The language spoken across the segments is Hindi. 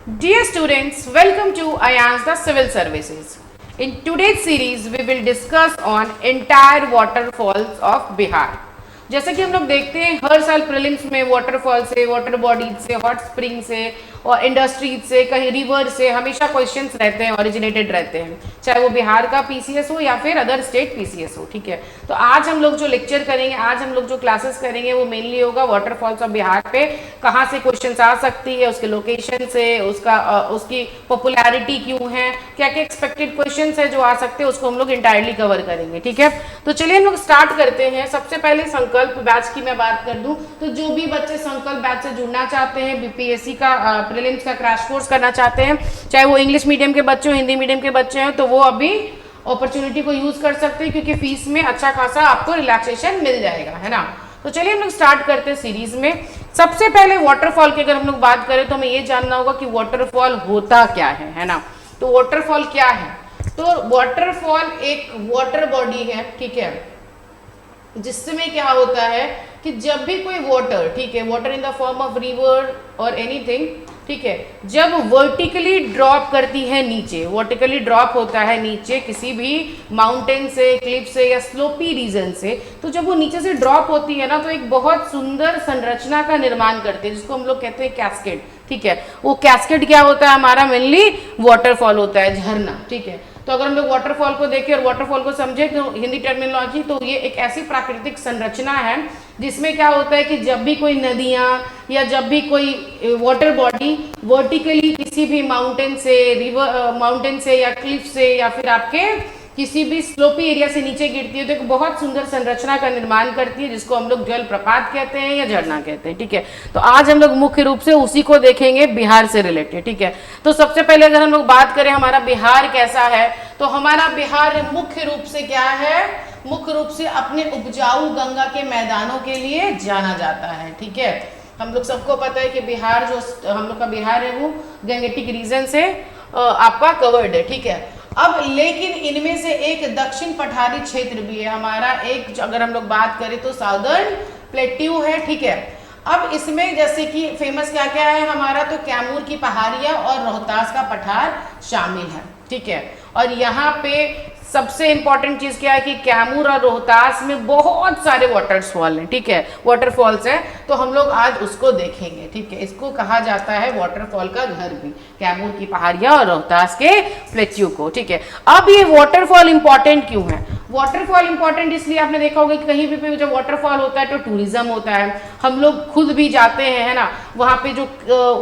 Dear students, welcome to IANS the Civil Services. In today's series, we will discuss on entire waterfalls of Bihar. जैसे कि हम लोग देखते हैं हर साल प्रीलिम्स में वाटरफॉल से, वाटर बॉडीज से, हॉट स्प्रिंग से और इंडस्ट्रीज से, कहीं रिवर से हमेशा क्वेश्चंस रहते हैं, ओरिजिनेटेड रहते हैं, चाहे वो बिहार का पीसीएस हो या फिर अदर स्टेट पीसीएस हो। ठीक है, तो आज हम लोग जो लेक्चर करेंगे, आज हम लोग जो क्लासेस करेंगे वो मेनली होगा वाटरफॉल्स ऑफ बिहार पे, कहाँ से क्वेश्चन आ सकती है, उसके लोकेशन से, उसकी पॉपुलैरिटी क्यों है, क्या क्या एक्सपेक्टेड क्वेश्चन है जो आ सकते हैं, उसको हम लोग इंटायरली कवर करेंगे। ठीक है, तो चलिए हम लोग स्टार्ट करते हैं। सबसे पहले संकल्प बैच की मैं बात कर दूं तो जो भी बच्चे संकल्प बैच से जुड़ना चाहते हैं, बीपीएससी का प्रीलिम्स का क्रैश कोर्स करना चाहते हैं, चाहे वो इंग्लिश मीडियम के बच्चे हो, हिंदी मीडियम के बच्चे हैं, तो वो अभी अपॉर्चुनिटी को यूज कर सकते हैं, क्योंकि फीस में अच्छा खासा आपको रिलैक्सेशन मिल जाएगा, है ना। तो चलिए हम लोग स्टार्ट करते हैं सीरीज में। सबसे पहले वाटरफॉल की अगर हम लोग बात करें तो हमें ये जानना होगा कि वाटरफॉल होता क्या है ना। तो वाटरफॉल क्या है? तो वाटरफॉल एक वाटर बॉडी है, ठीक है, जिसमें क्या होता है कि जब भी कोई वाटर, ठीक है, water in the form of river और एनीथिंग, ठीक है, जब वर्टिकली ड्रॉप करती है नीचे, वर्टिकली ड्रॉप होता है नीचे किसी भी माउंटेन से, क्लिफ से या स्लोपी रीजन से, तो जब वो नीचे से ड्रॉप होती है ना तो एक बहुत सुंदर संरचना का निर्माण करते हैं, जिसको हम लोग कहते हैं कैस्केड। ठीक है, वो कैस्केड क्या होता है हमारा? मेनली वाटरफॉल होता है, झरना। ठीक है, तो अगर हम लोग वाटरफॉल को देखें और वाटरफॉल को समझे तो हिंदी टर्मिनोलॉजी, तो ये एक ऐसी प्राकृतिक संरचना है जिसमें क्या होता है कि जब भी कोई नदियां या जब भी कोई वाटर बॉडी वर्टिकली किसी भी माउंटेन से, रिवर माउंटेन से या क्लिफ से या फिर आपके किसी भी स्लोपी एरिया से नीचे गिरती है तो एक बहुत सुंदर संरचना का निर्माण करती है, जिसको हम लोग जल प्रपात कहते हैं या झरना कहते हैं। ठीक है, तो आज हम लोग मुख्य रूप से उसी को देखेंगे, बिहार से रिलेटेड। ठीक है, तो सबसे पहले अगर हम लोग बात करें हमारा बिहार कैसा है, तो हमारा बिहार मुख्य रूप से क्या है? मुख्य रूप से अपने उपजाऊ गंगा के मैदानों के लिए जाना जाता है। ठीक है, हम लोग सबको पता है कि बिहार जो हम लोग का बिहार है वो गंगेटिक रीजन से आपका कवर्ड है। ठीक है, अब लेकिन इनमें से एक दक्षिण पठारी क्षेत्र भी है हमारा, एक अगर हम लोग बात करें तो साउदर्न प्लेट्यू है। ठीक है, अब इसमें जैसे कि फेमस क्या क्या है हमारा, तो कैमूर की पहाड़ियां और रोहतास का पठार शामिल है। ठीक है, और यहाँ पे सबसे इंपॉर्टेंट चीज क्या है कि कैमूर और रोहतास में बहुत सारे वाटरफॉल हैं। ठीक है, वाटरफॉल्स हैं, तो हम लोग आज उसको देखेंगे। ठीक है, इसको कहा जाता है वाटरफॉल का घर भी, कैमूर की पहाड़ियां और रोहतास के प्लेट्यू को। ठीक है, अब ये वाटरफॉल इंपॉर्टेंट क्यों है? वाटरफॉल इंपॉर्टेंट इसलिए आपने देखा होगा कि कहीं भी जब वाटरफॉल होता है तो टूरिज्म होता है, हम लोग खुद भी जाते हैं, है ना। वहाँ पे जो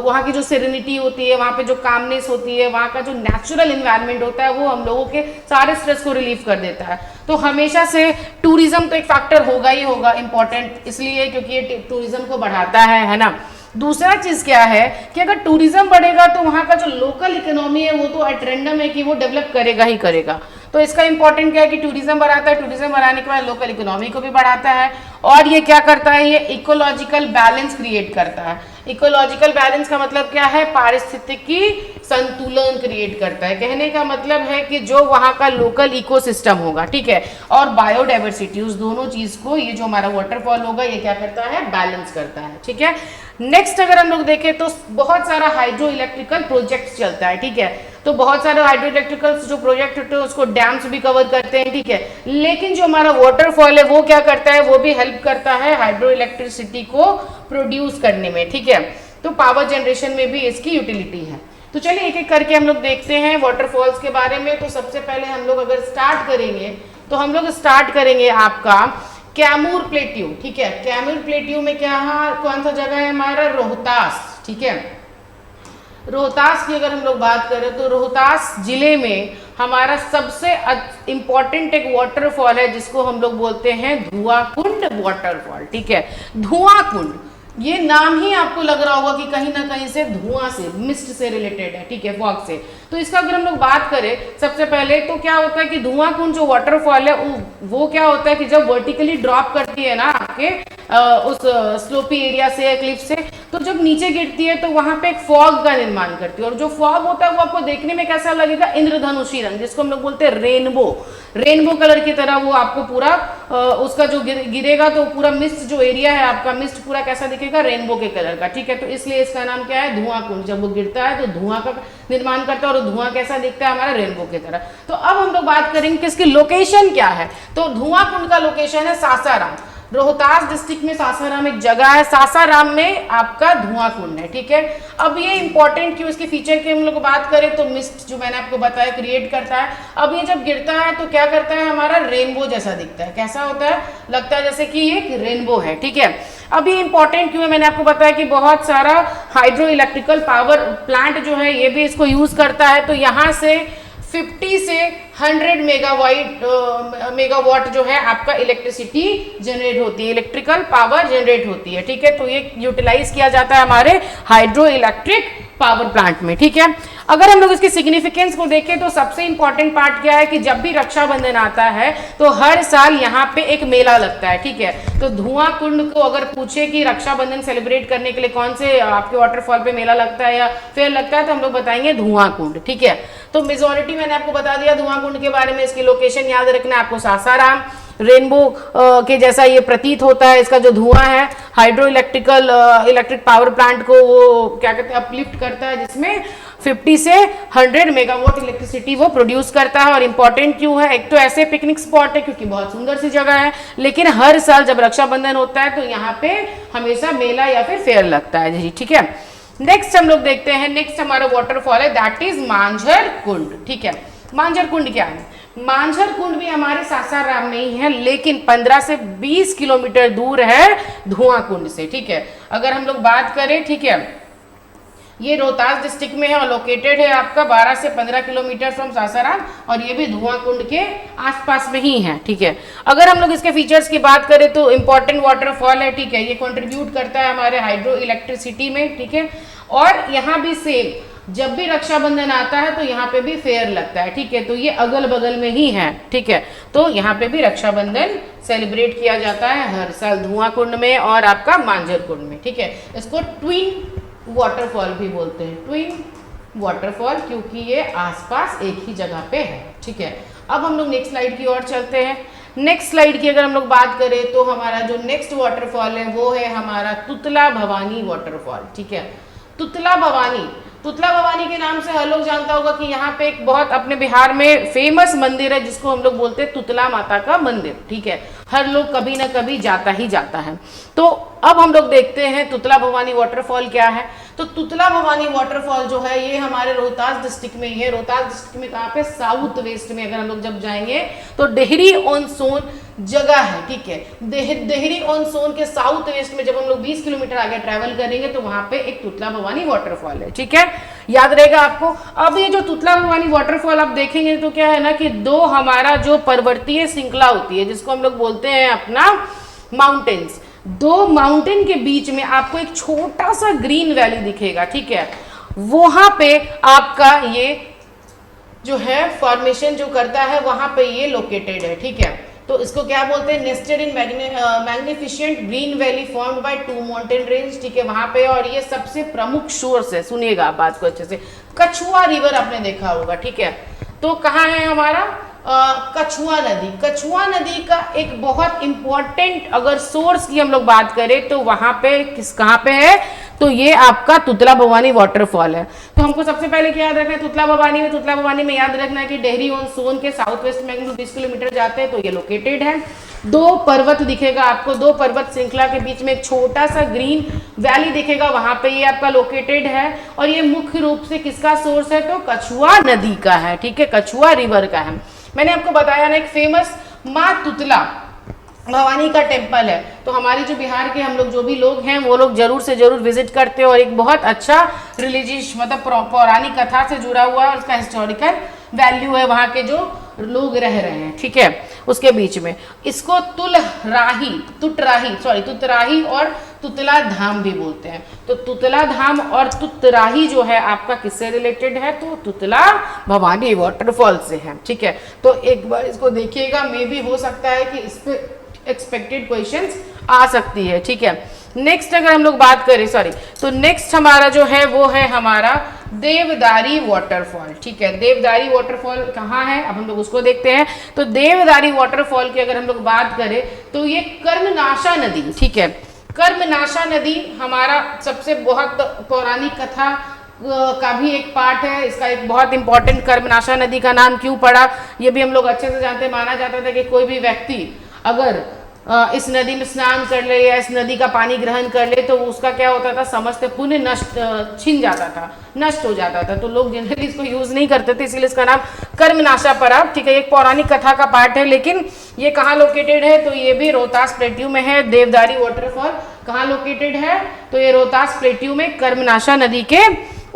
वहाँ की जो सेरेनिटी होती है, वहाँ पे जो कामनेस होती है, वहाँ का जो नेचुरल इन्वायरमेंट होता है, वो हम लोगों के सारे स्ट्रेस को रिलीव कर देता है। तो हमेशा से टूरिज्म तो एक फैक्टर होगा ही होगा इंपॉर्टेंट, इसलिए क्योंकि ये टूरिज्म को बढ़ाता है ना। दूसरा चीज क्या है कि अगर टूरिज्म बढ़ेगा तो वहाँ का जो लोकल इकोनॉमी है वो तो एट रैंडम है कि वो डेवलप करेगा ही करेगा। तो इसका इंपॉर्टेंट क्या है कि टूरिज्म बढ़ाता है, टूरिज्म बढ़ाने के बाद लोकल इकोनॉमी को भी बढ़ाता है, और ये क्या करता है, ये इकोलॉजिकल बैलेंस क्रिएट करता है। इकोलॉजिकल बैलेंस का मतलब क्या है? पारिस्थितिकी संतुलन क्रिएट करता है। कहने का मतलब है कि जो वहाँ का लोकल इकोसिस्टम होगा, ठीक है, और बायोडाइवर्सिटी, उस दोनों चीज को ये जो हमारा वाटरफॉल होगा ये क्या करता है? बैलेंस करता है। ठीक है, नेक्स्ट अगर हम लोग देखें तो बहुत सारा हाइड्रो इलेक्ट्रिकल प्रोजेक्ट चलता है। ठीक है, तो बहुत सारे हाइड्रो इलेक्ट्रिकल जो प्रोजेक्ट होते हैं उसको डैम्स भी कवर करते हैं। ठीक है, लेकिन जो हमारा वाटरफॉल है वो क्या करता है? वो भी हेल्प करता है हाइड्रो इलेक्ट्रिसिटी को प्रोड्यूस करने में। ठीक है, तो पावर जनरेशन में भी इसकी यूटिलिटी है। तो चलिए एक एक करके हम लोग देखते हैं वाटरफॉल्स के बारे में। तो सबसे पहले हम लोग अगर स्टार्ट करेंगे तो हम लोग स्टार्ट करेंगे आपका कैमूर प्लेट्यू। ठीक है, कैमूर प्लेट्यू में क्या है, कौन सा जगह है हमारा? रोहतास। ठीक है, रोहतास की अगर हम लोग बात करें तो रोहतास जिले में हमारा सबसे इंपॉर्टेंट एक वाटरफॉल है जिसको हम लोग बोलते हैं धुआं कुंड वाटरफॉल। ठीक है, धुआं कुंड, ये नाम ही आपको लग रहा होगा कि कहीं ना कहीं से धुआं से, मिस्ट से रिलेटेड है। ठीक है, फॉग से। तो इसका अगर हम लोग बात करें सबसे पहले तो क्या होता है कि धुआं कुंड जो वाटरफॉल है वो क्या होता है कि जब वर्टिकली ड्रॉप करती है ना आपके, उस स्लोपी एरिया से, क्लिफ से, तो जब नीचे गिरती है तो वहां पे एक फॉग का निर्माण करती है, और जो फॉग होता है वो आपको देखने में कैसा लगेगा, इंद्रधनुषी रंग, जिसको हम लोग बोलते हैं रेनबो, रेनबो कलर की तरह वो आपको पूरा उसका जो गिरेगा तो पूरा मिस्ट जो एरिया है आपका, मिस्ट पूरा कैसा दिखेगा, रेनबो के कलर का, ठीक है। तो इसलिए इसका नाम क्या है, धुआं कुंड। जब वो गिरता है तो धुआं का निर्माण करता है, और धुआं कैसा दिखता है हमारा, रेनबो की तरह। तो अब हम लोग बात करेंगे कि इसकी लोकेशन क्या है। तो धुआं कुंड का लोकेशन है सासाराम, रोहतास डिस्ट्रिक्ट में सासाराम एक जगह है, सासाराम में आपका धुआं कुंड है, ठीक है। अब ये इंपॉर्टेंट क्यों, इसके फीचर की हम लोग बात करें तो मिस्ट जो मैंने आपको बताया क्रिएट करता है। अब ये जब गिरता है तो क्या करता है, हमारा रेनबो जैसा दिखता है, कैसा होता है, लगता है जैसे कि एक रेनबो है, ठीक है। अब ये इंपॉर्टेंट क्यों है, मैंने आपको बताया कि बहुत सारा हाइड्रो इलेक्ट्रिकल पावर प्लांट जो है ये भी इसको यूज करता है। तो यहाँ से 50 से 100 मेगावाट जो है आपका इलेक्ट्रिसिटी जनरेट होती है, इलेक्ट्रिकल पावर जनरेट होती है, ठीक है। तो ये यूटिलाइज किया जाता है हमारे हाइड्रो इलेक्ट्रिक पावर प्लांट में, ठीक है। अगर हम लोग इसकी सिग्निफिकेंस को देखें तो सबसे इंपॉर्टेंट पार्ट क्या है कि जब भी रक्षाबंधन आता है तो हर साल यहाँ पे एक मेला लगता है, ठीक है। तो धुआं कुंड को अगर पूछे कि रक्षाबंधन सेलिब्रेट करने के लिए कौन से आपके वाटरफॉल पे मेला लगता है या फेयर लगता है, तो हम लोग बताएंगे धुआं कुंड, ठीक है। तो मेजोरिटी मैंने आपको बता दिया धुआं कुंड के बारे में। इसकी लोकेशन याद रखना है आपको, सासाराम, रेनबो के जैसा ये प्रतीत होता है, इसका जो धुआं है हाइड्रो इलेक्ट्रिक पावर प्लांट को वो क्या कहते हैं, अपलिफ्ट करता है, जिसमें 50 से 100 मेगावाट इलेक्ट्रिसिटी वो प्रोड्यूस करता है। और इंपॉर्टेंट क्यों है, एक तो ऐसे पिकनिक स्पॉट है क्योंकि बहुत सुंदर सी जगह है, लेकिन हर साल जब रक्षाबंधन होता है तो यहाँ पे हमेशा मेला या फिर फेयर लगता है जी, ठीक है। नेक्स्ट हम लोग देखते हैं, नेक्स्ट हमारा वाटरफॉल है दैट इज मांझर कुंड, ठीक है। मांझर कुंड क्या है, मांझर कुंड भी हमारे सासाराम में ही है, लेकिन 15 से 20 किलोमीटर दूर है धुआं कुंड से, ठीक है। अगर हम लोग बात करें, ठीक है, ये रोहतास डिस्ट्रिक्ट में है और लोकेटेड है आपका 12 से 15 किलोमीटर फ्रॉम सासाराम, और ये भी धुआं कुंड के आसपास में ही है, ठीक है। अगर हम लोग इसके फीचर्स की बात करें तो इंपॉर्टेंट वाटरफॉल है, ठीक है। ये कंट्रीब्यूट करता है हमारे हाइड्रो इलेक्ट्रिसिटी में, ठीक है। और यहाँ भी सेम, जब भी रक्षाबंधन आता है तो यहाँ पे भी फेयर लगता है, ठीक है। तो ये अगल बगल में ही है, ठीक है। तो यहाँ पे भी रक्षाबंधन सेलिब्रेट किया जाता है हर साल धुआं कुंड में और आपका मांझर कुंड में, ठीक है। इसको ट्विन वाटरफॉल भी बोलते हैं, ट्विन वाटरफॉल, क्योंकि ये आसपास एक ही जगह पे है, ठीक है। अब हम लोग नेक्स्ट स्लाइड की ओर चलते हैं। नेक्स्ट स्लाइड की अगर हम लोग बात करें तो हमारा जो नेक्स्ट वाटरफॉल है वो है हमारा तुतला भवानी वाटरफॉल, ठीक है। तुतला भवानी, तुतला भवानी के नाम से हर लोग जानता होगा कि यहाँ पे एक बहुत अपने बिहार में फेमस मंदिर है जिसको हम लोग बोलते हैं तुतला माता का मंदिर, ठीक है। हर लोग कभी ना कभी जाता ही जाता है। तो अब हम लोग देखते हैं तुतला भवानी वाटरफॉल क्या है। तो तुतला भवानी वाटरफॉल जो है ये हमारे रोहतास डिस्ट्रिक्ट में ही है। रोहतास डिस्ट्रिक्ट में कहाँ पे, साउथ वेस्ट में। अगर हम लोग जब जाएंगे तो डेहरी ऑन सोन जगह है, ठीक है। डेहरी ऑन सोन के साउथ वेस्ट में जब हम लोग 20 किलोमीटर आगे ट्रैवल करेंगे तो वहां पे एक तुतला भवानी वाटरफॉल है, ठीक है, याद रहेगा आपको। अब ये जो तुतला भवानी वाटरफॉल आप देखेंगे तो क्या है ना कि दो हमारा जो पर्वतीय श्रृंखला होती है जिसको हम लोग बोलते हैं अपना माउंटेन्स, दो माउंटेन के बीच में आपको एक छोटा सा ग्रीन वैली दिखेगा, ठीक है। वहां पे आपका ये जो है फॉर्मेशन जो करता है वहां पे ये लोकेटेड है, ठीक है। तो इसको क्या बोलते हैं, nested in magnificent green valley formed by 2 mountain range, ठीक है, वहां पे। और ये सबसे प्रमुख सोर्स है, सुनिएगा बात को अच्छे से, कछुआ रिवर आपने देखा होगा, ठीक है। तो कहाँ है हमारा कछुआ नदी। कछुआ नदी का एक बहुत इंपॉर्टेंट अगर सोर्स की हम लोग बात करें तो वहां पे कहाँ पे है, तो ये आपका तुतला भवानी वाटरफॉल है। तो हमको सबसे पहले क्या याद रखना है, तुतला भवानी में याद रखना है कि डेहरी ऑन सोन के साउथ वेस्ट में 20 किलोमीटर जाते हैं तो ये लोकेटेड है। दो पर्वत दिखेगा आपको, दो पर्वत श्रृंखला के बीच में एक छोटा सा ग्रीन वैली दिखेगा, वहां पे ये आपका लोकेटेड है। और ये मुख्य रूप से किसका सोर्स है, तो कछुआ नदी का है, ठीक है, कछुआ रिवर का है। मैंने आपको बताया ना एक फेमस माँ तुतला भवानी का टेम्पल है, तो हमारे जो बिहार के हम लोग जो भी लोग हैं वो लोग जरूर से जरूर विजिट करते हैं। और एक बहुत अच्छा रिलीजियस मतलब पौराणिक कथा से जुड़ा हुआ है और उसका हिस्टोरिकल वैल्यू है वहाँ के जो लोग रह रहे हैं, ठीक है, उसके बीच में। इसको तुतराही और तुतला धाम भी बोलते हैं। तो तुतला धाम और तुतराही जो है आपका किससे रिलेटेड है, तो तुतला भवानी वाटरफॉल से है, ठीक है। तो एक बार इसको देखिएगा, मे भी हो सकता है कि इस पे एक्सपेक्टेड क्वेश्चंस आ सकती है, ठीक है। नेक्स्ट अगर हम लोग बात करें, सॉरी, तो नेक्स्ट हमारा जो है वो है हमारा देवदारी वाटरफॉल, ठीक है। देवदारी वाटरफॉल कहाँ है, अब हम लोग उसको देखते हैं। तो देवदारी वाटरफॉल की अगर हम लोग बात करें तो ये कर्मनाशा नदी, ठीक है, कर्मनाशा नदी हमारा सबसे बहुत पौराणिक कथा का भी एक पार्ट है। इसका एक बहुत इंपॉर्टेंट, कर्मनाशा नदी का नाम क्यों पड़ा ये भी हम लोग अच्छे से जानते हैं। माना जाता था कि कोई भी व्यक्ति अगर इस नदी में स्नान कर ले या इस नदी का पानी ग्रहण कर ले तो उसका क्या होता था, समस्त पुण्य नष्ट छिन जाता था, नष्ट हो जाता था। तो लोग जनरली इसको यूज नहीं करते थे, इसीलिए इसका नाम कर्मनाशा पड़ा, ठीक है। एक पौराणिक कथा का पार्ट है, लेकिन ये कहाँ लोकेटेड है, तो ये भी रोहतास प्लेट्यू में है। देवदारी वाटरफॉल कहाँ लोकेटेड है, तो ये रोहतास प्लेट्यू में कर्मनाशा नदी के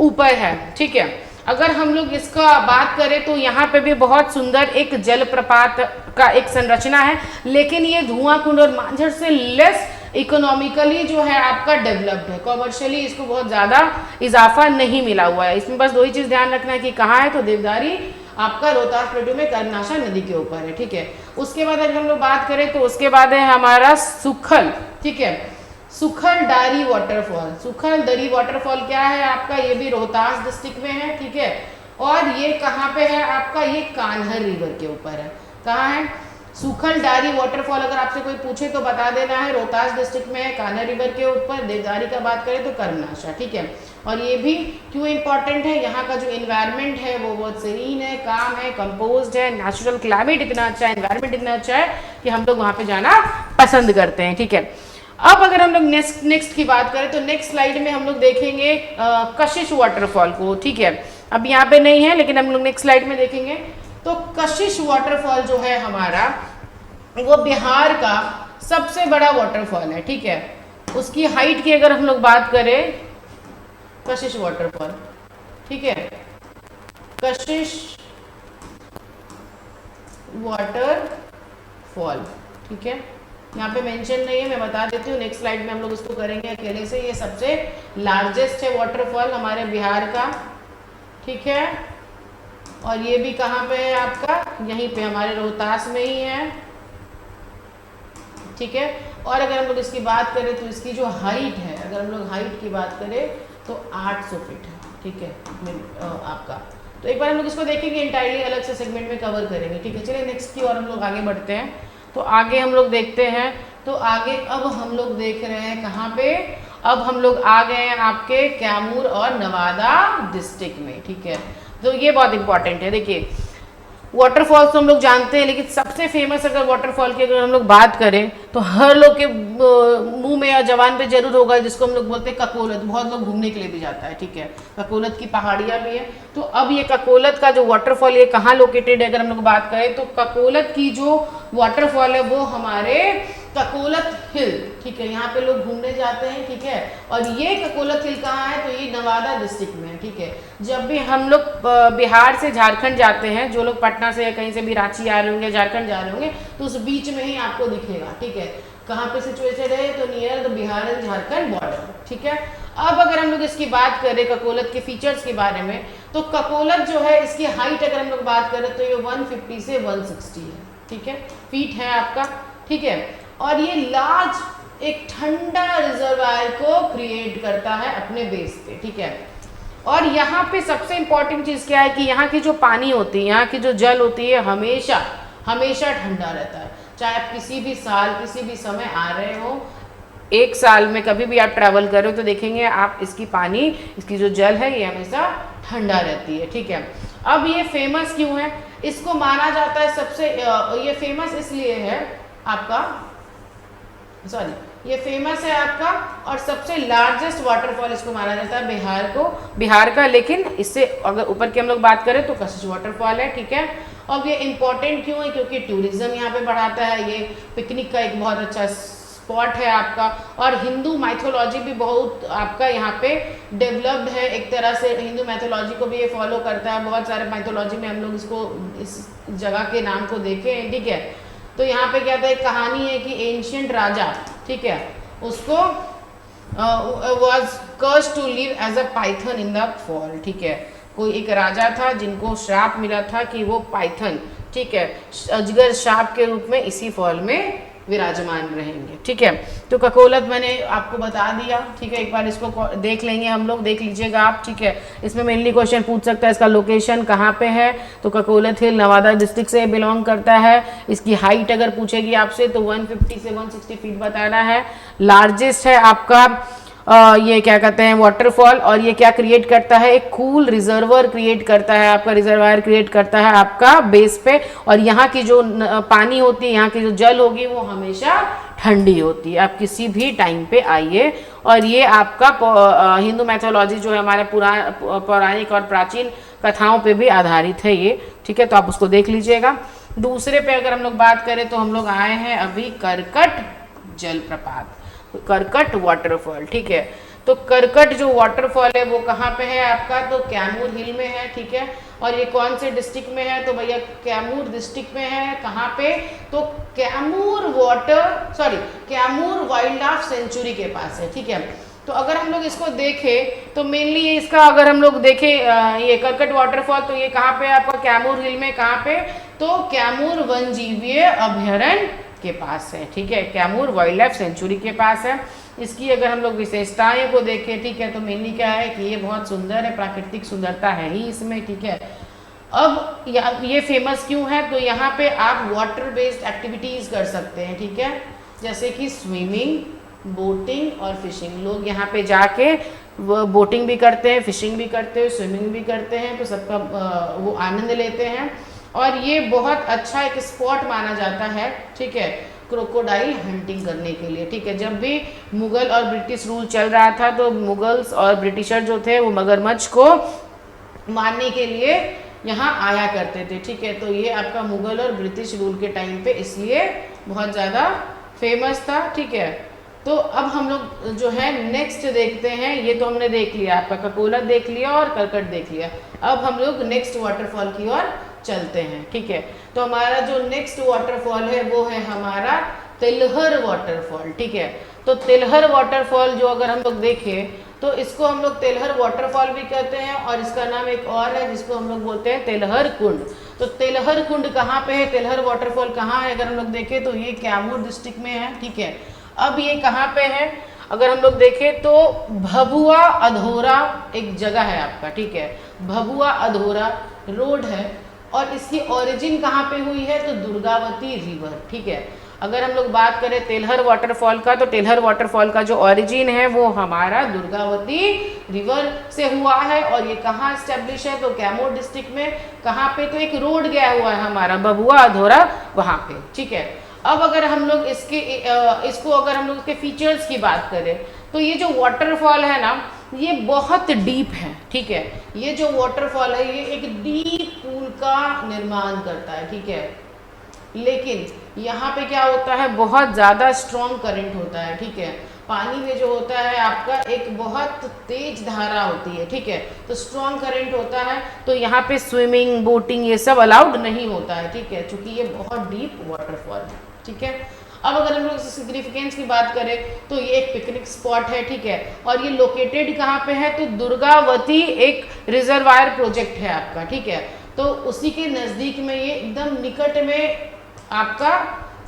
ऊपर है, ठीक है। अगर हम लोग इसका बात करें तो यहाँ पे भी बहुत सुंदर एक जलप्रपात का एक संरचना है, लेकिन ये धुआं कुंड और मांझर से लेस इकोनॉमिकली जो है आपका डेवलप्ड है। कॉमर्शियली इसको बहुत ज़्यादा इजाफा नहीं मिला हुआ है। इसमें बस दो ही चीज़ ध्यान रखना है कि कहाँ है, तो देवदारी आपका रोहतास प्लेट्यू में कर्मनाशा नदी के ऊपर है, ठीक है। उसके बाद अगर हम लोग बात करें तो उसके बाद है हमारा सुखल, ठीक है, सुखल डारी वाटरफॉल। सुखल दरी वाटरफॉल क्या है आपका, ये भी रोहतास डिस्ट्रिक्ट में है, ठीक है। और ये कहाँ पे है आपका, ये कान्हर रिवर के ऊपर है। कहाँ है, सुखल डारी वाटरफॉल अगर आपसे कोई पूछे तो बता देना है रोहतास डिस्ट्रिक्ट में है, कान्हर रिवर के ऊपर। देवदारी का बात करें तो कर्मनाशा, ठीक है। और ये भी क्यों इंपॉर्टेंट है, यहाँ का जो इन्वायरमेंट है वो बहुत सीरीन है, काम है, कंपोज्ड है, नेचुरल क्लाइमेट इतना अच्छा है, इन्वायरमेंट इतना अच्छा है कि हम लोग वहाँ पे जाना पसंद करते हैं, ठीक है। अब अगर हम लोग नेक्स्ट की बात करें तो नेक्स्ट स्लाइड में हम लोग देखेंगे कशिश वाटरफॉल को, ठीक है। अब यहाँ पे नहीं है, लेकिन हम लोग नेक्स्ट स्लाइड में देखेंगे। तो कशिश वाटरफॉल जो है हमारा वो बिहार का सबसे बड़ा वाटरफॉल है, ठीक है। उसकी हाइट की अगर हम लोग बात करें, कशिश वाटरफॉल, ठीक है, कशिश वाटरफॉल, ठीक है। यहाँ पे मेंशन नहीं है, मैं बता देती हूँ, नेक्स्ट स्लाइड में हम लोग इसको करेंगे अकेले से। ये सबसे लार्जेस्ट है वाटरफॉल हमारे बिहार का, ठीक है। और ये भी कहाँ पे है आपका, यहीं पे हमारे रोहतास में ही है, ठीक है। और अगर हम लोग इसकी बात करें तो इसकी जो हाइट है, अगर हम लोग हाइट की बात करें तो 800 फीट है, ठीक है, आपका। तो एक बार हम लोग इसको देखेंगे, इंटायरली अलग से सेगमेंट में कवर करेंगे, ठीक है। चलिए नेक्स्ट की ओर हम लोग आगे बढ़ते हैं। तो आगे हम लोग देखते हैं, तो आगे अब हम लोग देख रहे हैं कहाँ पे, अब हम लोग आ गए हैं आपके कैमूर और नवादा डिस्ट्रिक्ट में, ठीक है। तो ये बहुत इंपॉर्टेंट है। देखिए वाटरफॉल्स तो हम लोग जानते हैं, लेकिन सबसे फेमस अगर वाटरफॉल की अगर हम लोग बात करें तो हर लोग के मुंह में या जबान पे जरूर होगा, जिसको हम लोग बोलते हैं ककोलत। बहुत लोग घूमने के लिए भी जाता है, ठीक है। ककोलत की पहाड़ियाँ भी है। तो अब ये ककोलत का जो वाटरफॉल ये कहाँ लोकेटेड है अगर हम लोग बात करें तो ककोलत की जो वाटरफॉल है वो हमारे ककोलत हिल, ठीक है, यहाँ पे लोग घूमने जाते हैं, ठीक है। और ये ककोलत हिल कहाँ है, तो ये नवादा डिस्ट्रिक्ट में है, ठीक है। जब भी हम लोग बिहार से झारखंड जाते हैं, जो लोग पटना से या कहीं से भी रांची आ रहे होंगे, झारखंड जा रहे होंगे, तो उस बीच में ही आपको दिखेगा, ठीक है। कहाँ पे सिचुएटेड है, तो near the Bihar and Jharkhand border, ठीक है। अब अगर हम लोग इसकी बात करें ककोलत के फीचर्स के बारे में, तो ककोलत जो है इसकी हाइट अगर हम लोग बात करें तो ये 150 से 160 है, ठीक है, फीट है आपका, ठीक है। और ये लार्ज एक ठंडा रिजर्वायर को क्रिएट करता है अपने बेस पे, ठीक है। और यहाँ पे सबसे इंपॉर्टेंट चीज़ क्या है कि यहाँ की जो पानी होती है, यहाँ की जो जल होती है, हमेशा हमेशा ठंडा रहता है। चाहे आप किसी भी साल किसी भी समय आ रहे हो, एक साल में कभी भी आप ट्रैवल कर रहे हो तो देखेंगे आप इसकी पानी, इसकी जो जल है ये हमेशा ठंडा रहती है, ठीक है। अब ये फेमस क्यों है, इसको माना जाता है सबसे, ये फेमस इसलिए है आपका, सॉरी, ये फेमस है आपका और सबसे लार्जेस्ट वाटरफॉल इसको माना जाता है बिहार का। लेकिन इससे अगर ऊपर की हम लोग बात करें तो कशिश वाटरफॉल है, ठीक है। और ये इम्पोर्टेंट क्यों है, क्योंकि टूरिज्म यहाँ पे बढ़ाता है, ये पिकनिक का एक बहुत अच्छा स्पॉट है आपका। और हिंदू माइथोलॉजी भी बहुत आपका यहाँ पे डेवलप्ड है, एक तरह से हिंदू मैथोलॉजी को भी ये फॉलो करता है। बहुत सारे माइथोलॉजी में हम लोग इसको, इस जगह के नाम को देखे हैं, ठीक है। तो यहाँ पे क्या था, एक कहानी है कि एंशिएंट राजा, ठीक है, उसको was cursed to live as a python in the fall, ठीक है। कोई एक राजा था जिनको श्राप मिला था कि वो पाइथन, ठीक है, अजगर श्राप के रूप में इसी फॉल में विराजमान रहेंगे। ठीक है, तो ककोलत मैंने आपको बता दिया। ठीक है, एक बार इसको देख लेंगे हम लोग, देख लीजिएगा आप। ठीक है, इसमें मेनली क्वेश्चन पूछ सकता है इसका लोकेशन कहाँ पे है, तो ककोलत हिल नवादा डिस्ट्रिक्ट से बिलोंग करता है। इसकी हाइट अगर पूछेगी आपसे तो 150 से 160 फीट बताना है। लार्जेस्ट है आपका ये क्या कहते हैं वाटरफॉल, और ये क्या क्रिएट करता है, एक कूल रिजर्वर क्रिएट करता है, आपका रिजर्वायर क्रिएट करता है आपका बेस पे। और यहाँ की जो पानी होती है, यहाँ की जो जल होगी वो हमेशा ठंडी होती है। आप किसी भी टाइम पे आइए। और ये आपका हिंदू मैथोलॉजी जो है हमारे पौराणिक और प्राचीन कथाओं पे भी आधारित है ये। ठीक है, तो आप उसको देख लीजिएगा। दूसरे पे अगर हम लोग बात करें तो हम लोग आए हैं अभी करकट जलप्रपात, करकट वाटरफॉल। ठीक है, तो करकट जो वाटरफॉल है वो कहाँ पे है आपका, तो कैमूर हिल में है। ठीक है, और ये कौन से डिस्ट्रिक्ट में है, तो भैया कैमूर डिस्ट्रिक्ट में है। कहाँ पे, तो कैमूर वाइल्ड लाइफ सेंचुरी के पास है। ठीक है, तो अगर हम लोग इसको देखें तो मेनली ये इसका अगर हम लोग देखें ये करकट वाटरफॉल, तो ये कहाँ पे है आपका कैमूर हिल में। कहाँ पे, तो कैमूर वन्यजीवीय अभयारण्य के पास है। ठीक है, कैमूर वाइल्ड लाइफ सेंचुरी के पास है। इसकी अगर हम लोग विशेषताएं को देखें, ठीक है, तो मेनली क्या है कि ये बहुत सुंदर है, प्राकृतिक सुंदरता है ही इसमें। ठीक है, अब ये फेमस क्यों है, तो यहाँ पे आप वाटर बेस्ड एक्टिविटीज कर सकते हैं। ठीक है, जैसे कि स्विमिंग, बोटिंग और फिशिंग। लोग यहाँ पे जाके बोटिंग भी करते हैं, फिशिंग भी करते हैं, स्विमिंग भी करते हैं, तो सबका वो आनंद लेते हैं। और ये बहुत अच्छा एक स्पॉट माना जाता है। ठीक है, क्रोकोडाइल हंटिंग करने के लिए। ठीक है, जब भी मुगल और ब्रिटिश रूल चल रहा था तो मुगल्स और ब्रिटिशर जो थे वो मगरमच्छ को मारने के लिए यहाँ आया करते थे। ठीक है, तो ये आपका मुगल और ब्रिटिश रूल के टाइम पे इसलिए बहुत ज़्यादा फेमस था। ठीक है, तो अब हम लोग जो है नेक्स्ट देखते हैं। ये तो हमने देख लिया, आपका ककोलत देख लिया और करकट देख लिया। अब हम लोग नेक्स्ट वाटरफॉल की ओर चलते हैं। ठीक है, तो हमारा जो नेक्स्ट वाटरफॉल है वो है हमारा तिलहर वाटरफॉल। ठीक है, तो तिलहर वाटरफॉल जो अगर हम लोग देखें तो इसको हम लोग तिलहर वाटरफॉल भी कहते हैं, और इसका नाम एक और है जिसको हम लोग बोलते हैं तिलहर कुंड। तो तिलहर कुंड कहाँ पे है, तिलहर वाटरफॉल कहाँ है, अगर हम लोग देखें तो ये कैमूर डिस्ट्रिक्ट में है। ठीक है, अब ये कहाँ पे है, अगर हम लोग देखें तो भभुआ अधोरा एक जगह है आपका। ठीक है, भभुआ अधोरा रोड है, और इसकी ओरिजिन कहाँ पे हुई है, तो दुर्गावती रिवर। ठीक है, अगर हम लोग बात करें तिलहर वाटरफॉल का, तो तिलहर वाटरफॉल का जो ओरिजिन है वो हमारा दुर्गावती रिवर से हुआ है। और ये कहाँ स्टेब्लिश है, तो कैमूर डिस्ट्रिक्ट में। कहाँ पे, तो एक रोड गया हुआ है हमारा भभुआ अधोरा वहाँ पे। ठीक है, अब अगर हम लोग इसको अगर हम लोग इसके फीचर्स की बात करें तो ये जो वाटरफॉल है ना ये बहुत डीप है। ठीक है, ये जो वाटरफॉल है ये एक डीप पूल का निर्माण करता है। ठीक है, लेकिन यहाँ पे क्या होता है, बहुत ज़्यादा स्ट्रॉन्ग करंट होता है। ठीक है, पानी में जो होता है आपका एक बहुत तेज धारा होती है। ठीक है, तो स्ट्रॉन्ग करंट होता है, तो यहाँ पे स्विमिंग, बोटिंग ये सब अलाउड नहीं होता है। ठीक है, क्योंकि ये बहुत डीप वाटरफॉल है। ठीक है, अब अगर हम लोग सिग्निफिकेंस की बात करें तो ये एक पिकनिक स्पॉट है। ठीक है, और ये लोकेटेड कहाँ पे है, तो दुर्गावती एक रिजर्वायर प्रोजेक्ट है आपका। ठीक है, तो उसी के नज़दीक में ये एकदम निकट में आपका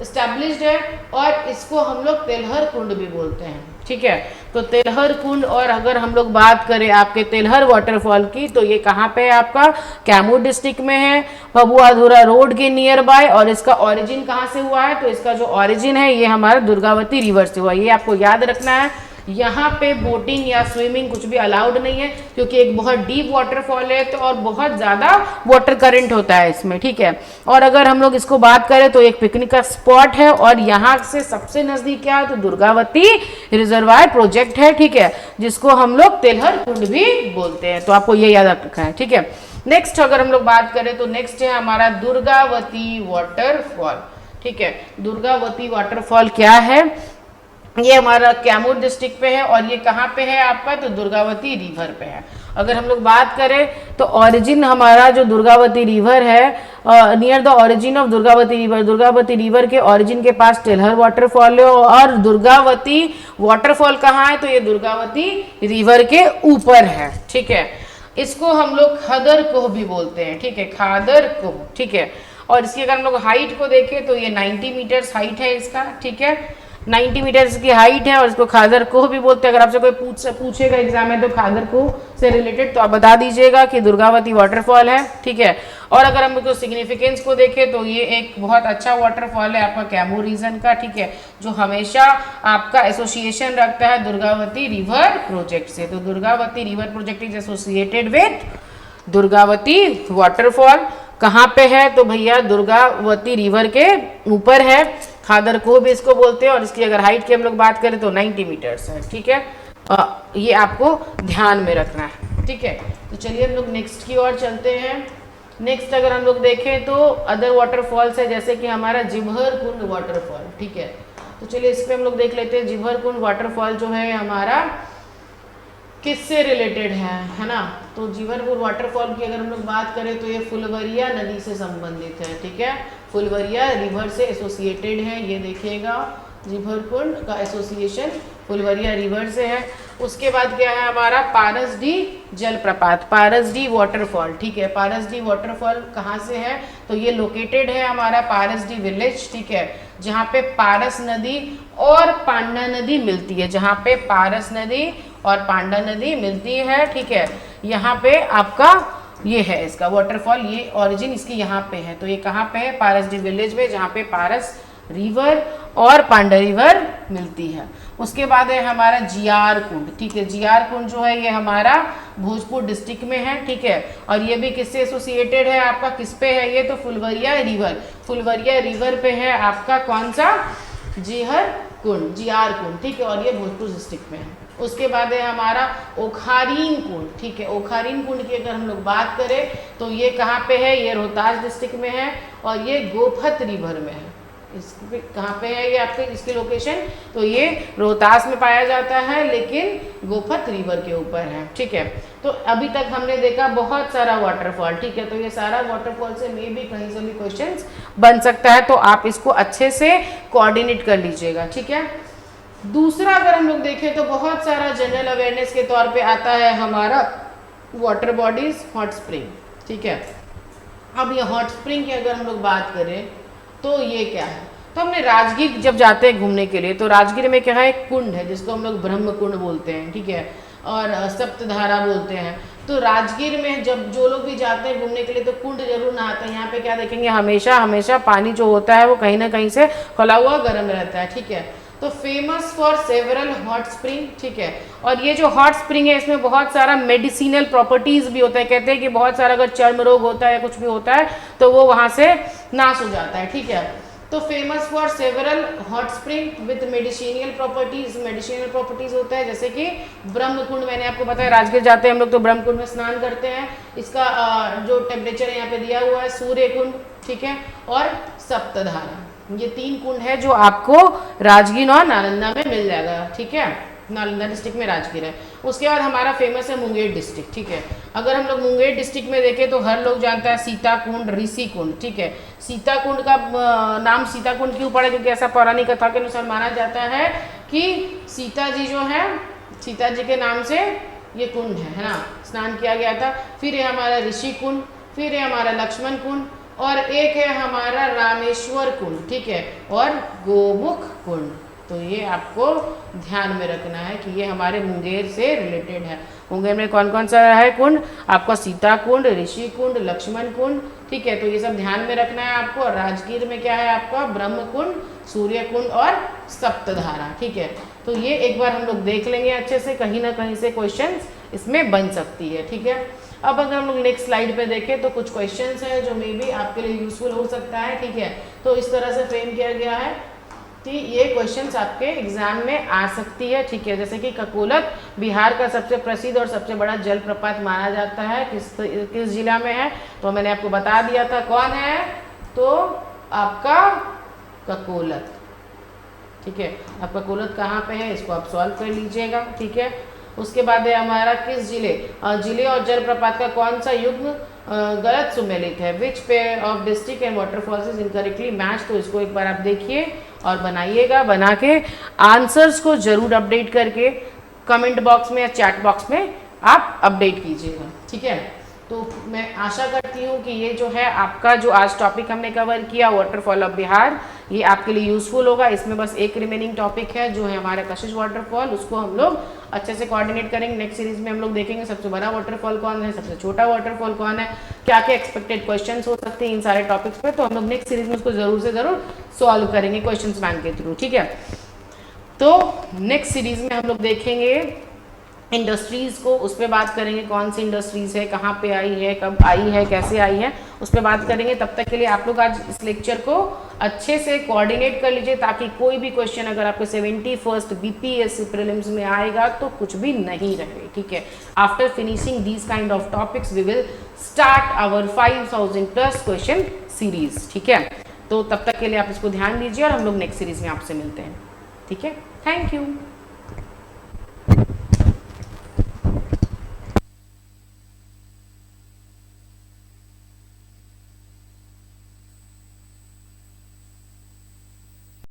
एस्टेब्लिश्ड है, और इसको हम लोग तिलहर कुंड भी बोलते हैं। ठीक है, तो तिलहर कुंड, और अगर हम लोग बात करें आपके तिलहर वाटरफॉल की तो ये कहाँ पे है आपका कैमूर डिस्ट्रिक्ट में है, भभुआ अधोरा रोड के नियर बाय। और इसका ओरिजिन कहाँ से हुआ है, तो इसका जो ओरिजिन है ये हमारा दुर्गावती रिवर से हुआ। ये आपको याद रखना है, यहाँ पे बोटिंग या स्विमिंग कुछ भी अलाउड नहीं है, क्योंकि एक बहुत डीप वाटरफॉल है तो और बहुत ज़्यादा वाटर करंट होता है इसमें। ठीक है, और अगर हम लोग इसको बात करें तो एक पिकनिक का स्पॉट है, और यहाँ से सबसे नज़दीक क्या है, तो दुर्गावती रिजर्वायर प्रोजेक्ट है। ठीक है, जिसको हम लोग तिलहर कुंड भी बोलते हैं, तो आपको ये याद रखना है। ठीक है, नेक्स्ट अगर हम लोग बात करें तो नेक्स्ट है हमारा दुर्गावती वाटरफॉल। ठीक है, दुर्गावती वाटरफॉल क्या है, ये हमारा कैमूर डिस्ट्रिक्ट पे है, और ये कहाँ पे है आपका, तो दुर्गावती रिवर पे है। अगर हम लोग बात करें तो ओरिजिन हमारा जो दुर्गावती रिवर है, near the origin of Durgavati river के ओरिजिन के पास तिलहर वाटरफॉल है, और दुर्गावती वाटरफॉल कहाँ है, तो ये दुर्गावती रिवर के ऊपर है। ठीक है, इसको हम लोग खदर कोह भी बोलते हैं। ठीक है, खादर कोह। ठीक है, और इसकी अगर हम लोग हाइट को देखें तो ये 90 मीटर्स हाइट है इसका, ठीक है, 90 मीटर्स की हाइट है और इसको खादर कोह भी बोलते हैं। अगर आपसे कोई पूछेगा एग्जाम में तो खादर कोह से रिलेटेड तो आप बता दीजिएगा कि दुर्गावती वाटरफॉल है, ठीक है। और अगर हम इसको सिग्निफिकेंस को देखें तो ये एक बहुत अच्छा वाटरफॉल है आपका कैमूर रीजन का, ठीक है, जो हमेशा आपका एसोसिएशन रखता है दुर्गावती रिवर प्रोजेक्ट से। तो Durgavati river project is associated with Durgavati waterfall. कहाँ पे है तो भैया दुर्गावती रिवर के ऊपर है, खादर को भी इसको बोलते हैं। और इसकी अगर हाइट की हम लोग बात करें तो 90 मीटर्स है, ठीक है। ये आपको ध्यान में रखना है, ठीक है। तो चलिए हम लोग नेक्स्ट की ओर चलते हैं। नेक्स्ट अगर हम लोग देखें तो अदर वाटरफॉल्स है, जैसे कि हमारा जिभर कुंड वाटरफॉल, ठीक है। तो चलिए इस पे हम लोग देख लेते हैं। जिभर कुंड वाटरफॉल जो है हमारा किससे रिलेटेड है ना। तो जिभरपुर वाटरफॉल की अगर हम लोग बात करें तो ये फुलवरिया नदी से संबंधित है, ठीक है, फुलवरिया रिवर से एसोसिएटेड है। ये देखिएगा जिभरकुंड का एसोसिएशन फुलवरिया रिवर से है। उसके बाद क्या है हमारा पारसडी जलप्रपात, पारसडी वाटरफॉल, ठीक है। पारसडी वाटरफॉल कहाँ से है तो ये लोकेटेड है हमारा पारसडी विलेज, ठीक है, जहाँ पे पारस नदी और पांडा नदी मिलती है, जहाँ पे पारस नदी और पांडा नदी मिलती है, ठीक है। यहाँ पे आपका ये है इसका वाटरफॉल, ये ओरिजिन इसकी यहाँ पे है। तो ये कहाँ पे है पारसडी विलेज में, जहाँ पे पारस रिवर और पांडा रिवर मिलती है। उसके बाद है हमारा जियार कुंड, ठीक है। जियार कुंड जो है ये हमारा भोजपुर डिस्ट्रिक्ट में है, ठीक है। और ये भी किससे एसोसिएटेड है आपका, किस पे है ये तो फुलवरिया रिवर, फुलवरिया रिवर पे है आपका कौन सा जिहर कुंड, जियार कुंड, ठीक है। और ये भोजपुर डिस्ट्रिक्ट में है। उसके बाद है हमारा ओखारीन कुंड, ठीक है। ओखारीन कुंड की अगर हम लोग बात करें तो ये कहाँ पे है, ये रोहतास डिस्ट्रिक्ट में है और ये गोपत रिवर में है। इस कहाँ पे है ये आपके इसकी लोकेशन तो ये रोहतास में पाया जाता है, लेकिन गोपत रिवर के ऊपर है, ठीक है। तो अभी तक हमने देखा बहुत सारा वाटरफॉल, ठीक है। तो ये सारा वाटरफॉल से मे भी कहीं से भी क्वेश्चंस बन सकता है, तो आप इसको अच्छे से कोऑर्डिनेट कर लीजिएगा, ठीक है। दूसरा अगर हम लोग देखें तो बहुत सारा जनरल अवेयरनेस के तौर पे आता है हमारा वाटर बॉडीज हॉट स्प्रिंग, ठीक है। अब ये हॉट स्प्रिंग की अगर हम लोग बात करें तो ये क्या है, तो हमने राजगीर जब जाते हैं घूमने के लिए तो राजगीर में क्या है एक कुंड है जिसको हम लोग ब्रह्म कुंड बोलते हैं, ठीक है, और सप्तधारा बोलते हैं। तो राजगीर में जब जो लोग भी जाते हैं घूमने के लिए तो कुंड जरूर नहाते हैं। यहाँ पे क्या देखेंगे हमेशा हमेशा पानी जो होता है वो कहीं ना कहीं से खुला हुआ गर्म रहता है, ठीक है। तो famous for several hot spring, ठीक है। और ये जो हॉट स्प्रिंग है इसमें बहुत सारा मेडिसिनल प्रॉपर्टीज भी होता है। कहते हैं कि बहुत सारा अगर चर्म रोग होता है या कुछ भी होता है तो वो वहाँ से नाश हो जाता है, ठीक है। तो famous for several hot spring with medicinal properties, medicinal properties होता है जैसे कि ब्रह्म कुंड, मैंने आपको बताया राजगीर जाते हैं हम लोग तो ब्रह्म कुंड में स्नान करते हैं। इसका जो टेम्परेचर यहाँ पे दिया हुआ है सूर्य कुंड, ठीक है, और सप्तधारा, ये 3 कुंड है जो आपको राजगीर और नालंदा में मिल जाएगा, ठीक है। नालंदा डिस्ट्रिक्ट में राजगीर है। उसके बाद हमारा फेमस है मुंगेर डिस्ट्रिक्ट, ठीक है। अगर हम लोग मुंगेर डिस्ट्रिक्ट में देखें तो हर लोग जानता है सीता कुंड, ऋषि कुंड, ठीक है। सीता कुंड का नाम सीता कुंड क्यों पड़ा, क्योंकि ऐसा पौराणिक कथा के अनुसार माना जाता है कि सीता जी जो है सीता जी के नाम से ये कुंड है ना, स्नान किया गया था। फिर है हमारा ऋषि कुंड, फिर है हमारा लक्ष्मण कुंड और एक है हमारा रामेश्वर कुंड, ठीक है, और गोमुख कुंड। तो ये आपको ध्यान में रखना है कि ये हमारे मुंगेर से रिलेटेड है। मुंगेर में कौन कौन सा है कुंड, आपका सीता कुंड, ऋषि कुंड, लक्ष्मण कुंड, ठीक है। तो ये सब ध्यान में रखना है आपको। राजगीर में क्या है आपका ब्रह्म कुंड, सूर्य कुंड और सप्तधारा, ठीक है। तो ये एक बार हम लोग देख लेंगे अच्छे से, कहीं ना कहीं से क्वेश्चन इसमें बन सकती है, ठीक है। अब अगर हम लोग नेक्स्ट स्लाइड पे देखें तो कुछ क्वेश्चंस हैं जो मे बी आपके लिए यूजफुल हो सकता है, ठीक है। तो इस तरह से फ्रेम किया गया है कि ये क्वेश्चंस आपके एग्जाम में आ सकती है, ठीक है। जैसे कि ककोलत बिहार का सबसे प्रसिद्ध और सबसे बड़ा जलप्रपात माना जाता है, किस जिला में है, तो मैंने आपको बता दिया था कौन है, तो आपका ककोलत, ठीक है। अब ककोलत कहाँ पे है इसको आप सॉल्व कर लीजिएगा, ठीक है। उसके बाद है हमारा किस जिले और जलप्रपात का कौन सा युग्म गलत सुमेलित है, which pair of district and waterfalls is incorrectly match. तो इसको एक बार आप देखिए और बनाइएगा, बना के आंसर्स को जरूर अपडेट करके कमेंट बॉक्स में या चैट बॉक्स में आप अपडेट कीजिएगा, ठीक है। तो मैं आशा करती हूँ कि ये जो है आपका जो आज टॉपिक हमने कवर किया वाटरफॉल ऑफ बिहार, ये आपके लिए यूजफुल होगा। इसमें बस एक रिमेनिंग टॉपिक है जो है हमारा कशिश वाटरफॉल, उसको हम लोग अच्छे से कोऑर्डिनेट करेंगे। नेक्स्ट सीरीज में हम लोग देखेंगे सबसे बड़ा वाटरफॉल कौन है, सबसे छोटा वाटरफॉल कौन है, क्या क्या एक्सपेक्टेड क्वेश्चन हो सकते हैं इन सारे टॉपिक्स पे। तो हम लोग नेक्स्ट सीरीज में उसको जरूर से जरूर सॉल्व करेंगे क्वेश्चन बैंक के थ्रू, ठीक है। तो नेक्स्ट सीरीज में हम लोग देखेंगे इंडस्ट्रीज़ को, उस पर बात करेंगे कौन सी इंडस्ट्रीज़ है, कहाँ पे आई है, कब आई है, कैसे आई है, उस पर बात करेंगे। तब तक के लिए आप लोग आज इस लेक्चर को अच्छे से कोऑर्डिनेट कर लीजिए ताकि कोई भी क्वेश्चन अगर आपके 71st बीपीएससी प्रीलिम्स में आएगा तो कुछ भी नहीं रहे, ठीक है। After finishing these kind of topics we will start our 5000+ question series, ठीक है। तो तब तक के लिए आप इसको ध्यान दीजिए और हम लोग नेक्स्ट सीरीज में आपसे मिलते हैं, ठीक है। Thank you.